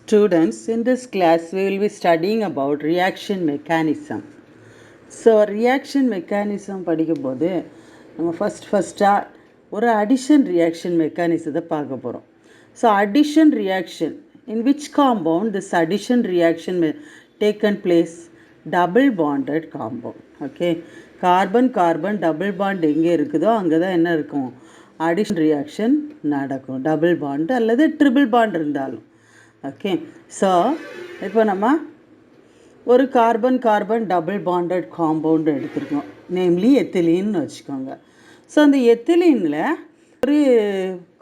Students, in this class we will be studying about reaction mechanism. So reaction mechanism படிக்கும்போது நம்ம ஃபஸ்ட்டாக ஒரு addition reaction மெக்கானிசத்தை பார்க்க போகிறோம். So addition reaction in which compound this addition reaction taken place? Double bonded compound. Okay, carbon carbon double bond எங்கே இருக்குதோ அங்கே தான் என்ன இருக்கும்? அடிஷன் ரியாக்ஷன் நடக்கும். டபுள் பாண்ட் அல்லது ட்ரிபிள் பாண்ட் இருந்தாலும். ஓகே, ஸோ இப்போ நம்ம ஒரு carbon carbon double bonded compound எடுத்துருக்கோம், நேம்லி எத்திலீன்னு வச்சுக்கோங்க. ஸோ அந்த எத்திலீனில் ஒரு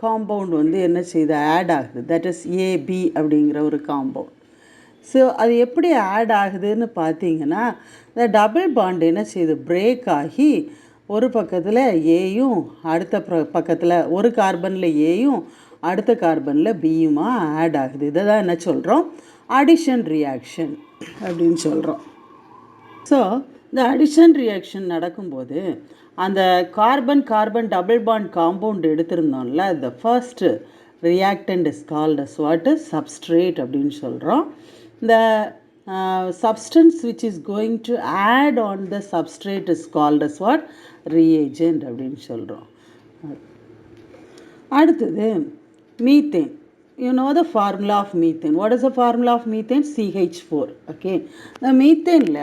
காம்பவுண்ட் வந்து என்ன செய்யுது? ஆட் ஆகுது. தட் இஸ் ஏபி அப்படிங்கிற ஒரு காம்பவுண்ட். ஸோ அது எப்படி ஆட் ஆகுதுன்னு பார்த்தீங்கன்னா, இந்த டபுள் பாண்ட் என்ன செய்யுது? பிரேக் ஆகி ஒரு பக்கத்தில் ஏயும் அடுத்த பக்கத்தில் ஒரு கார்பனில் ஏயும் அடுத்த கார்பனில் பியுமா ஆட் ஆகுது. இதை தான் என்ன சொல்கிறோம்? அடிஷன் ரியாக்ஷன் அப்படின்னு சொல்கிறோம். ஸோ இந்த அடிஷன் ரியாக்ஷன் நடக்கும்போது அந்த carbon carbon double bond compound எடுத்திருந்தோம்ல, the first reactant is called as what? Substrate அப்படின்னு சொல்கிறோம். இந்த substance which is going to add on the substrate is called as what? Reagent அப்படின்னு சொல்கிறோம். அடுத்தது methane. You know the formula of methane. What is the formula of methane? CH4. Okay, இந்த மீத்தேனில்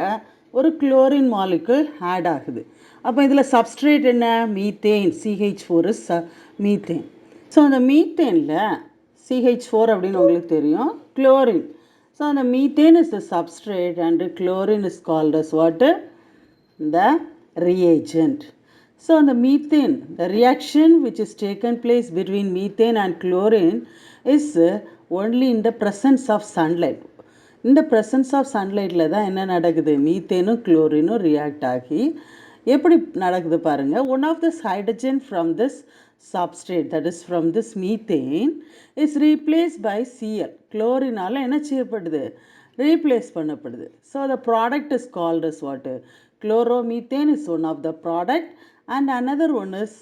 ஒரு chlorine molecule add ஆகுது. அப்போ இதில் substrate என்ன? Methane. CH4 is methane. So அந்த மீத்தேனில் CH4 அப்படின்னு உங்களுக்கு தெரியும், chlorine. So the methane is the substrate and the chlorine is called as what? The reagent. So the methane, the reaction which is taken place between methane and chlorine is only in the presence of sunlight. In the presence of sunlight la தான் என்ன நடக்குது? மீத்தேனும் குளோரினும் react ஆகி எப்படி நடக்குது பாருங்க. One of this hydrogen from this substrate, that is from this methane, is replaced by Cl. குளோரினால் என்ன செய்யப்படுது? Replace பண்ணப்படுது. So the product is called as what? Chloromethane is one of the product and another one is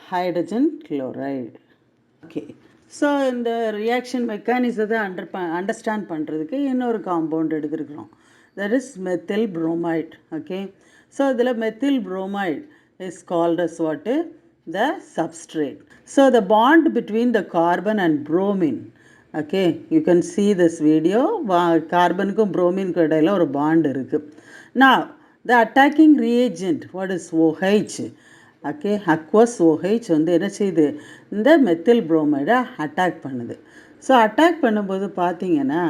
hydrogen chloride. Okay, so இந்த reaction மெக்கானிசத்தை understand பண்ணுறதுக்கு இன்னொரு compound எடுத்துருக்குறோம், that is methyl bromide. Okay, so இதில் methyl bromide is called as what? The substrate. So the bond between the carbon and bromine, okay, you can see this video. கார்பனுக்கும் புரோமினுக்கும் இடையில் ஒரு bond இருக்குது. Now the attacking reagent, what is OH? Okay, aqueous OH வந்து என்ன செய்யுது? இந்த methyl புரோமைடை attack பண்ணுது. So attack பண்ணும்போது பார்த்தீங்கன்னா,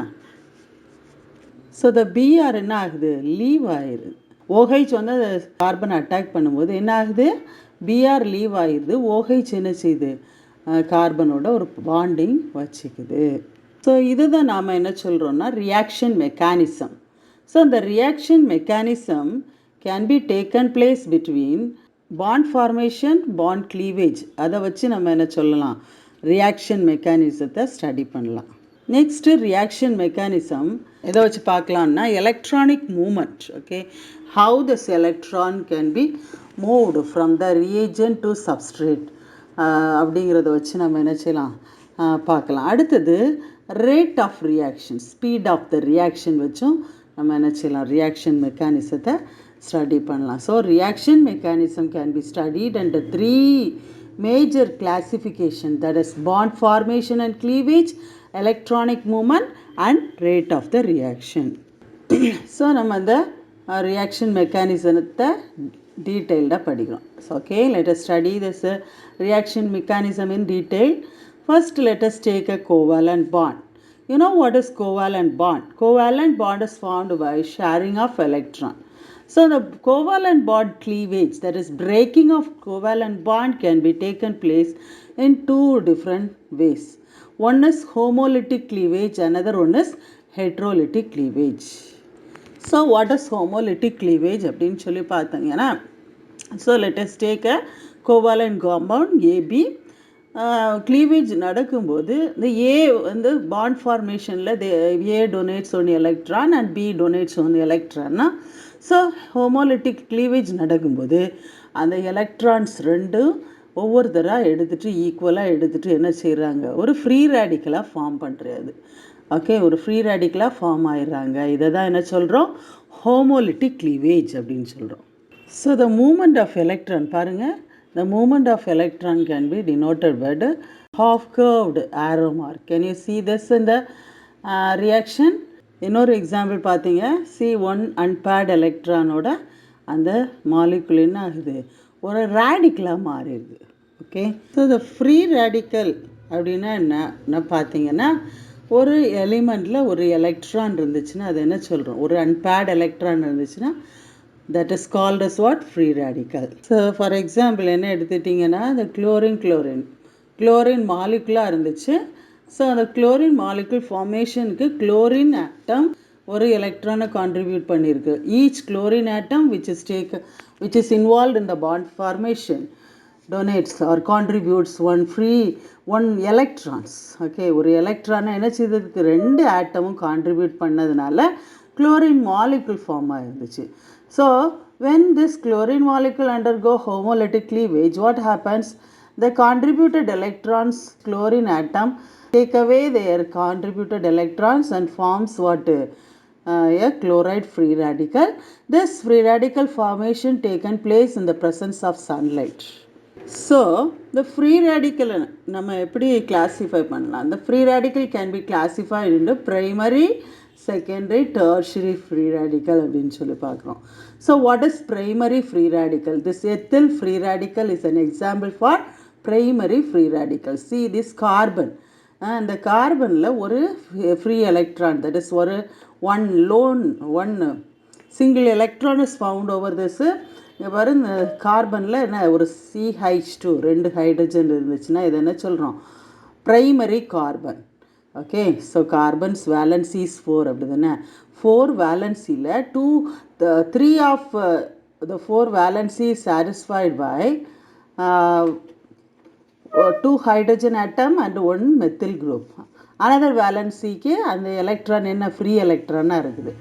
ஸோ த பிஆர் என்ன ஆகுது? லீவ் ஆயிடுது. OH வந்து கார்பன் அட்டாக் பண்ணும்போது என்ன ஆகுது? பிஆர் லீவ் ஆகிடுது. OH என்ன செய்யுது? கார்பனோட ஒரு பாண்டிங் வச்சுக்குது. ஸோ இதுதான் நாம் என்ன சொல்கிறோன்னா ரியாக்ஷன் மெக்கானிசம். ஸோ இந்த reaction mechanism can be taken place between bond formation, bond cleavage. அதை வச்சு நம்ம என்ன சொல்லலாம்? ரியாக்ஷன் மெக்கானிசத்தை ஸ்டடி பண்ணலாம். நெக்ஸ்ட்டு ரியாக்ஷன் மெக்கானிசம் எதை வச்சு பார்க்கலான்னா electronic movement. Okay, how this electron can be moved from the reagent to substrate அப்படிங்கிறத வச்சு நம்ம என்ன செய்யலாம்? பார்க்கலாம். அடுத்தது rate of reaction, speed of the reaction வச்சும் நம்ம என்ன செய்யலாம்? ரியாக்ஷன் மெக்கானிசத்தை ஸ்டடி பண்ணலாம். So reaction mechanism can be studied under 3 major classification, that is bond formation and cleavage, electronic movement and rate of the reaction. So நம்ம இந்த reaction மெக்கானிசத்தை டீட்டெயில்டாக படிக்கிறோம். So okay, let us study this reaction mechanism in detail. First let us take a covalent bond. You know what is covalent bond? Covalent bond is formed by sharing of electron. So the covalent bond cleavage, that is breaking of covalent bond, can be taken place in 2 different ways. One is homolytic cleavage, another one is heterolytic cleavage. So what is homolytic cleavage அப்படின்னு சொல்லி பார்த்தீங்கன்னா, so let us take a covalent compound AB. cleavage நடக்கும்போது இந்த A வந்து bond formationல A donates one electron and B donates one electron. So ஹோமோலிட்டிக் cleavage நடக்கும்போது அந்த electrons ரெண்டும் ஒவ்வொருத்தராக எடுத்துகிட்டு ஈக்குவலாக எடுத்துகிட்டு என்ன செய்கிறாங்க? ஒரு ஃப்ரீ ரேடிக்கலாக ஃபார்ம் பண்ணுறது. ஓகே, ஒரு ஃப்ரீ ரேடிக்கலாக ஃபார்ம் ஆயிடுறாங்க. இதை தான் என்ன சொல்கிறோம், ஹோமோலிட்டிக் க்ளீவேஜ் அப்படின்னு சொல்கிறோம். So the movement of electron பாருங்கள், the movement of electron can be denoted by the half curved arrow mark. Can you see this in the reaction? இன்னொரு எக்ஸாம்பிள் பார்த்தீங்க, C1 unpaired எலக்ட்ரானோட அந்த மாலிகுல் என்ன ஆகுது, ஒரு ரேடிக்கலாக மாறிடுது. Okay, so the free radical அப்படின்னா என்ன பார்த்தீங்கன்னா, ஒரு எலிமெண்ட்டில் ஒரு எலக்ட்ரான் இருந்துச்சுன்னா அது என்ன சொல்கிறோம், ஒரு அன்பேர்ட் எலக்ட்ரான் இருந்துச்சுன்னா that is called as what, free radical. So for example என்ன எடுத்துட்டிங்கன்னா, இந்த குளோரின் மாலிகுலாக இருந்துச்சு. ஸோ அந்த குளோரின் மாலிகுல் ஃபார்மேஷனுக்கு குளோரின் ஆட்டம் ஒரு எலக்ட்ரானை கான்ட்ரிபியூட் பண்ணியிருக்கு. Each chlorine atom which is involved in the bond formation donates or contributes one electrons. Okay, ஒரு எலக்ட்ரானை என்ன செய்ததுக்கு, 2 ஆட்டமும் கான்ட்ரிபியூட் பண்ணதுனால குளோரின் மாலிகுல் ஃபார்ம் ஆகிருந்துச்சு. So when this chlorine molecule undergo homolytic cleavage, what happens? The contributed electrons, chlorine atom, take away their contributed electrons and forms what? A chloride free radical. This free radical formation taken place in the presence of sunlight. So the free radical நம்ம எப்படி classify பண்ணலாம்? The free radical can be classified into primary, secondary, tertiary free radical அப்படின்னு சொல்லி பார்க்குறோம். So what is primary free radical? This ethyl free radical is an example for primary free radical. See this carbon, அந்த கார்பனில் ஒரு free electron, that is ஒரு one single electron is found over this. இங்கே பாரு, இந்த கார்பனில் என்ன ஒரு CH2 2 hydrogen இருந்துச்சுன்னா இது என்ன சொல்கிறோம், primary carbon. Okay, so carbons valency is 4 அப்படி தானே. 4 வேலன்சியில் 3 of the 4 valency is satisfied by 2 hydrogen atom and 1 methyl group. Another valencyக்கு அந்த எலக்ட்ரான் என்ன, ஃப்ரீ எலக்ட்ரானாக இருக்குது.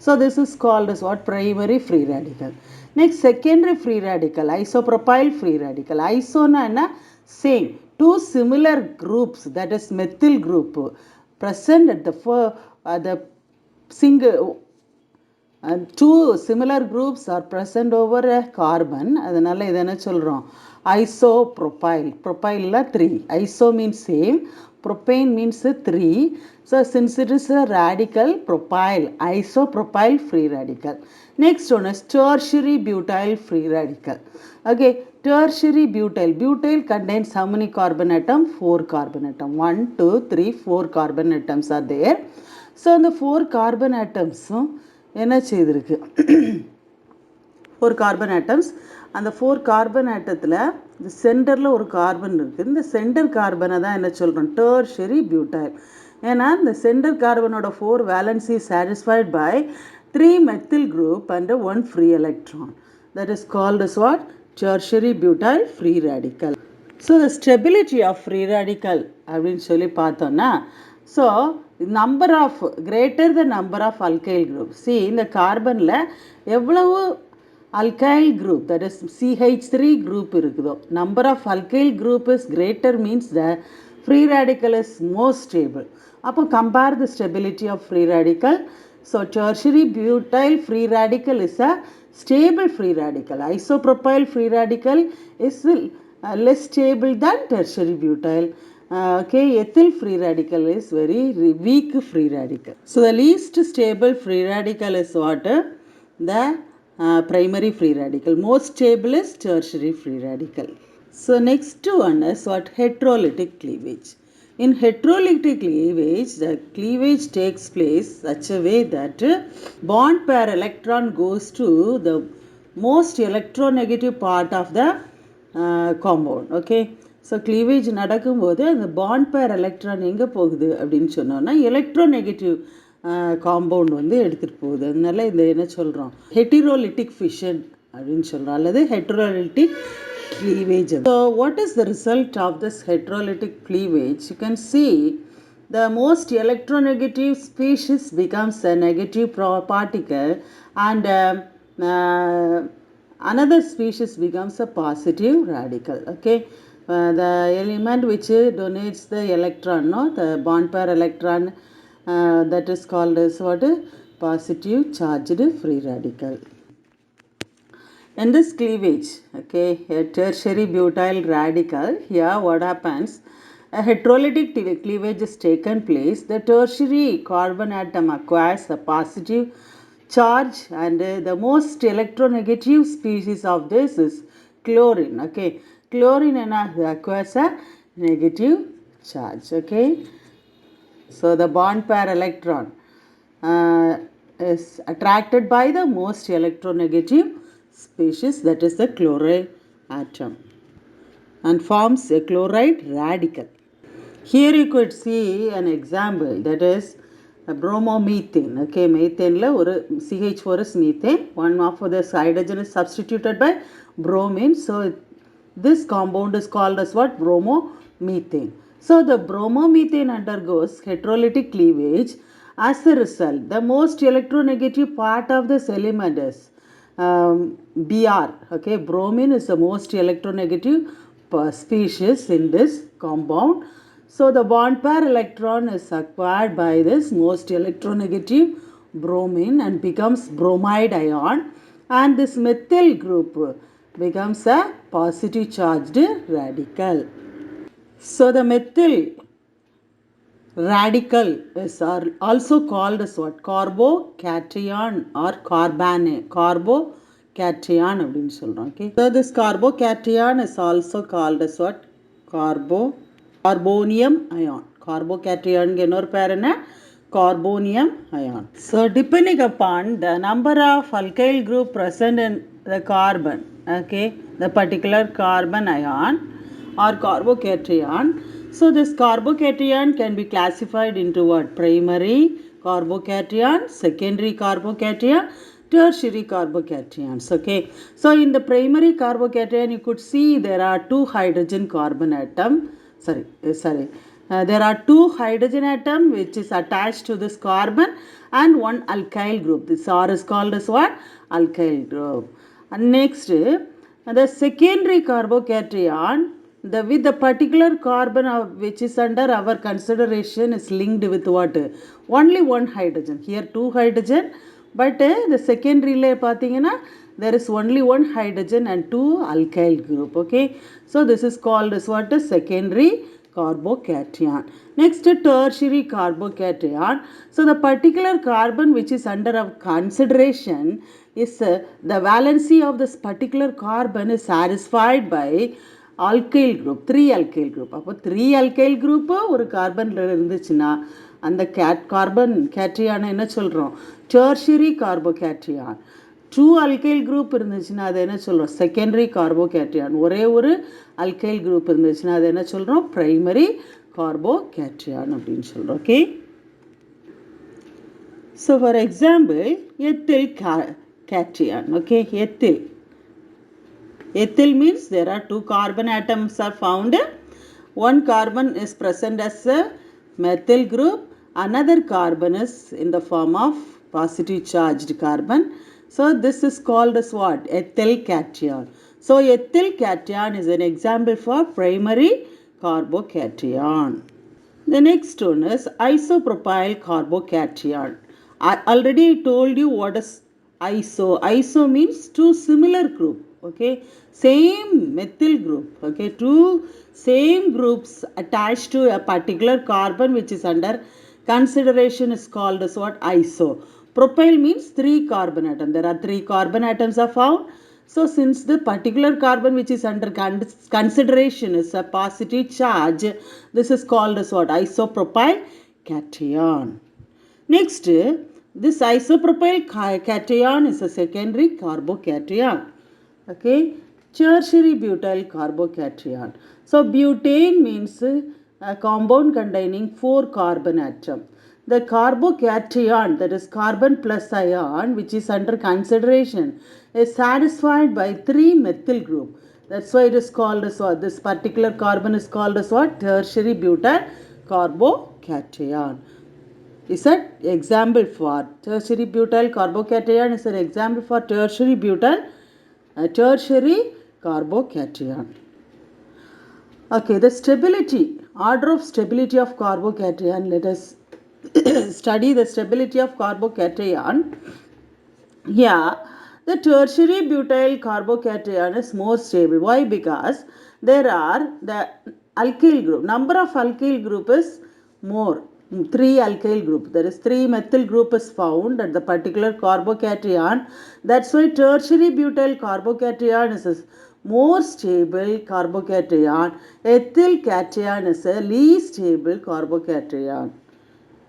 ஸோ திஸ் இஸ் called as what, primary free radical. Next secondary free radical, isopropyl free radical. Isona என்ன, same 2 similar groups, that is methyl group present at the single 2 similar groups are present over a carbon. அதனால் இதை என்ன சொல்கிறோம், isopropyl. Propyl 3, iso means same, propane means 3. So since it is a radical, propyl, isopropyl free radical. Next one is tertiary butyl free radical. Okay, tertiary butyl contains how many carbon atom? 4 carbon atom. 1 2 3 4 carbon atoms are there. So the 4 carbon atoms என்ன செய்திருக்கு, 4 carbon atoms. அந்த 4 carbon ஆட்டத்தில் இந்த சென்டரில் ஒரு carbon இருக்குது. இந்த centre கார்பனை தான் என்ன சொல்கிறோம், டெர்ஷரி பியூட்டைல். ஏன்னா இந்த சென்டர் கார்பனோட 4 valency satisfied by 3 methyl group and 1 free electron. That is called as what, tertiary butyl free radical. So the stability of free radical அப்படின்னு சொல்லி பார்த்தோன்னா, so number of greater the number of alkyl groups. See இந்த கார்பனில் எவ்வளவு alkyl group, that is CH3 group இருக்குதோ, number of alkyl group is greater means the free radical is more stable. அப்போ compare the stability of free radical. So tertiary butyl free radical is a stable free radical. Isopropyl free radical is less stable than tertiary butyl. Okay, ethyl free radical is very weak free radical. So the least stable free radical is what? The primary free radical. Most stable is tertiary free radical. So next one is what, heterolytic cleavage. In heterolytic cleavage, the cleavage takes place such a way that bond pair electron goes to the most electronegative part of the compound. Okay, so cleavage நடக்கும்போது அந்த bond பேர் electron எங்கே போகுது அப்படின்னு சொன்னோன்னா, electronegative compound வந்து எடுத்துகிட்டு போகுது. அதனால இந்த என்ன சொல்கிறோம், ஹெட்டிரோலிட்டிக் ஃபிஷன் அப்படின்னு சொல்கிறோம், அல்லது ஹெட்ரோலிட்டிக் cleavage. So what is the result of this heterolytic cleavage? You can see the most electronegative species becomes a negative particle and another species becomes a positive radical. Okay, the element which donates the electron, no, the bond pair electron that is called as what? Positive charged free radical. In this cleavage, okay, a tertiary butyl radical, here what happens? A heterolytic cleavage is taken place. The tertiary carbon atom acquires a positive charge, and the most electronegative species of this is chlorine. Okay, chlorine acquires a negative charge. Okay, so the bond pair electron uh, is attracted by the most electronegative species, that is the chloride atom, and forms a chloride radical. Here you could see an example, that is a bromomethane. Okay, methane la or CH4 is methane. One of the hydrogen is substituted by bromine. So this compound is called as what? Bromomethane. So the bromomethane undergoes heterolytic cleavage. As a result, the most electronegative part of this element is Br. Okay, bromine is the most electronegative species in this compound. So the bond pair electron is acquired by this most electronegative bromine and becomes bromide ion, and this methyl group becomes a positive charged radical. So the methyl radical is also called as what? Carbocation or carbocation அப்படின்னு சொல்றோம். Okay, so this carbocation is also called as what? Carbonium ion. Carbocation இன்னொரு பேர் என்ன? Carbonium ion. So depending upon the number of alkyl group present in the carbon, okay, the particular carbon ion or carbocation. So this carbocation can be classified into what? Primary carbocation, secondary carbocation, tertiary carbocations. Okay, so in the primary carbocation you could see there are two hydrogen carbon atom. There are two hydrogen atom which is attached to this carbon and one alkyl group. This R is called as what? Alkyl group. And next, the secondary carbocation, with the particular carbon which is under our consideration is linked with what? Only one hydrogen. Here two hydrogen, but the secondary there is only one hydrogen and two alkyl group. Okay, so this is called as what? A secondary carbocation. Next, tertiary carbocation. So the particular carbon which is under our consideration is the valency of this particular carbon is satisfied by alkyl group, 3 alkyl group. அப்போ 3 alkyl group ஒரு கார்பன்ல இருந்துச்சுன்னா அந்த carbon கேட்ரியான என்ன சொல்கிறோம்? Tertiary கார்போகேட்ரியான். 2 alkyl group இருந்துச்சுன்னா அதை என்ன சொல்கிறோம்? செகண்டரி கார்போகேட்ரியான். ஒரே ஒரு alkyl group இருந்துச்சுன்னா அதை என்ன சொல்கிறோம்? பிரைமரி கார்போகேட்ரியான் அப்படின்னு சொல்கிறோம். Okay, so for example, ethyl cation. Okay, ethyl means there are two carbon atoms are found. One carbon is present as a methyl group, another carbon is in the form of positive charged carbon. So this is called as what? Ethyl cation. So ethyl cation is an example for primary carbocation. The next one is isopropyl carbocation. I already told you what is iso. Iso means two similar group. Okay, same methyl group. Okay, two same groups attached to a particular carbon which is under consideration is called as what? Iso. Propyl means 3 carbon atom. There are 3 carbon atoms are found. So since the particular carbon which is under consideration is a positive charge, this is called as what? Isopropyl cation. Next, this isopropyl cation is a secondary carbocation. Okay, tertiary butyl carbocation. So butane means a compound containing 4 carbon atom. The carbocation, that is carbon plus ion, which is under consideration, is satisfied by 3 methyl group. That's why it is called as what? This particular carbon is called as what? Tertiary butyl carbocation. Is an example for tertiary butyl carbocation is an example for tertiary carbocation. Okay, the stability, order of stability of carbocation, let us study the stability of carbocation. Yeah, the tertiary butyl carbocation is more stable. Why? Because there are the alkyl group. Number of alkyl group is more. 3 alkyl group. There is 3 methyl group is found at the particular carbocation. That's why tertiary butyl carbocation is a more stable carbocation. Ethyl cation is a least stable carbocation.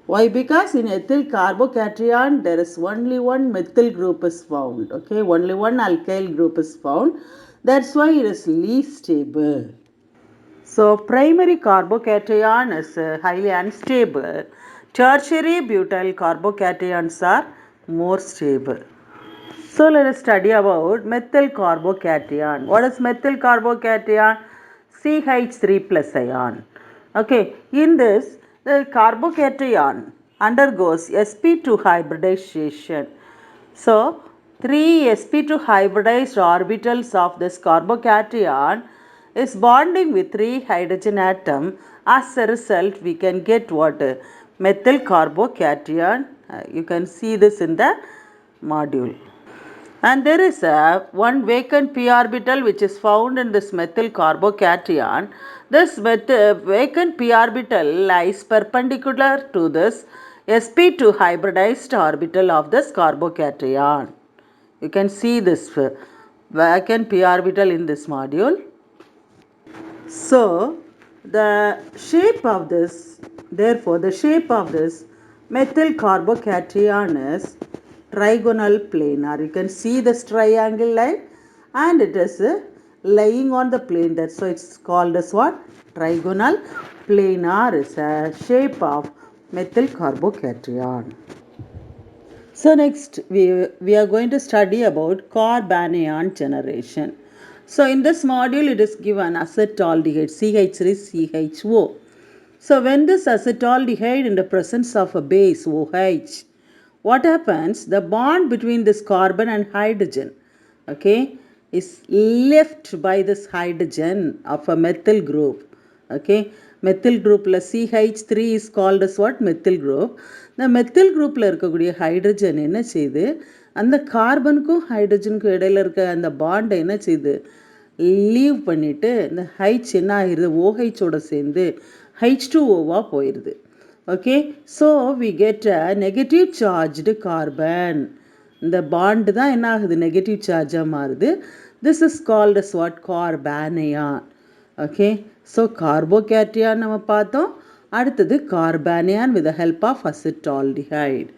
Why? Because in ethyl carbocation there is only one methyl group is found. Okay, only one alkyl group is found. That's why it is least stable. So primary carbocation is highly unstable. Tertiary butyl carbocations are more stable. So let us study about methyl carbocation. What is methyl carbocation? CH3 plus ion. Okay, in this the carbocation undergoes sp2 hybridization. So 3 sp2 hybridized orbitals of this carbocation is bonding with 3 hydrogen atom. As a result, we can get what? Methyl carbocation. You can see this in the module. And there is one vacant p orbital which is found in this methyl carbocation. This vacant p orbital lies perpendicular to this sp2 hybridized orbital of this carbocation. You can see this vacant p orbital in this module. So, the shape of this, therefore, the shape of this methyl carbocation is trigonal planar. You can see this triangle line and it is lying on the plane. That's why it's called as what? Trigonal planar is a shape of methyl carbocation. So next we are going to study about carbanion generation. So in this module it is given acetaldehyde CH3CHO. So when this acetaldehyde in the presence of a base OH, what happens? The bond between this carbon and hydrogen, okay, is left by this hydrogen of a methyl group. Okay, methyl group plus CH3 is called as what? Methyl group. The methyl group la இருக்கக்கூடிய hydrogen என்ன செய்யுது, அந்த கார்பனுக்கும் ஹைட்ரஜனுக்கும் இடையில இருக்க அந்த பாண்டை என்ன செய்யுது, leave பண்ணிட்டு இந்த ஹைச் என்ன ஆகிடுது, ஓஹெச்சோட சேர்ந்து H2O போயிடுது. Okay, so we get a negative charged carbon. இந்த பாண்டு தான் என்ன ஆகுது, நெகட்டிவ் சார்ஜாக மாறுது. This is called as what? Carbanion. Okay, so carbocation நம்ம பார்த்தோம். அடுத்தது carbanion with the help of acetaldehyde.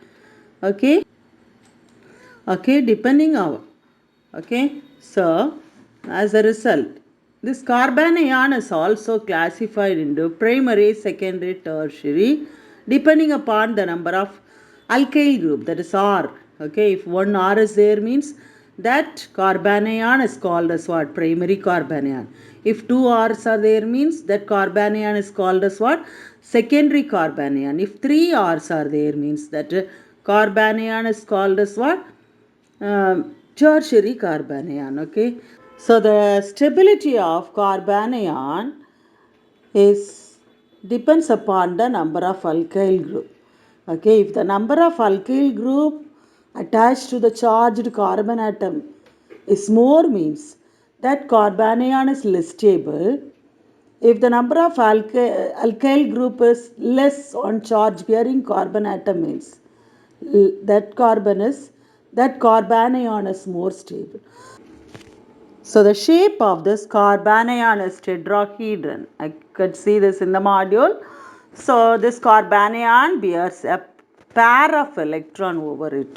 Okay, depending on, okay, so as a result this carbanion is also classified into primary, secondary, tertiary depending upon the number of alkyl group, that is R. Okay, if one R is there means that carbanion is called as what? Primary carbanion. If 2 R's are there means that carbanion is called as what? Secondary carbanion. If 3 R's are there means that carbanion is called as what? Tertiary carbanion. Okay, so the stability of carbanion depends upon the number of alkyl group. Okay, if the number of alkyl group attached to the charged carbon atom is more means that carbanion is less stable. If the number of alkyl group is less on charge bearing carbon atom means that carbanion is more stable. So the shape of this carbanion is tetrahedron. I could see this in the module. So this carbanion bears a pair of electron over it.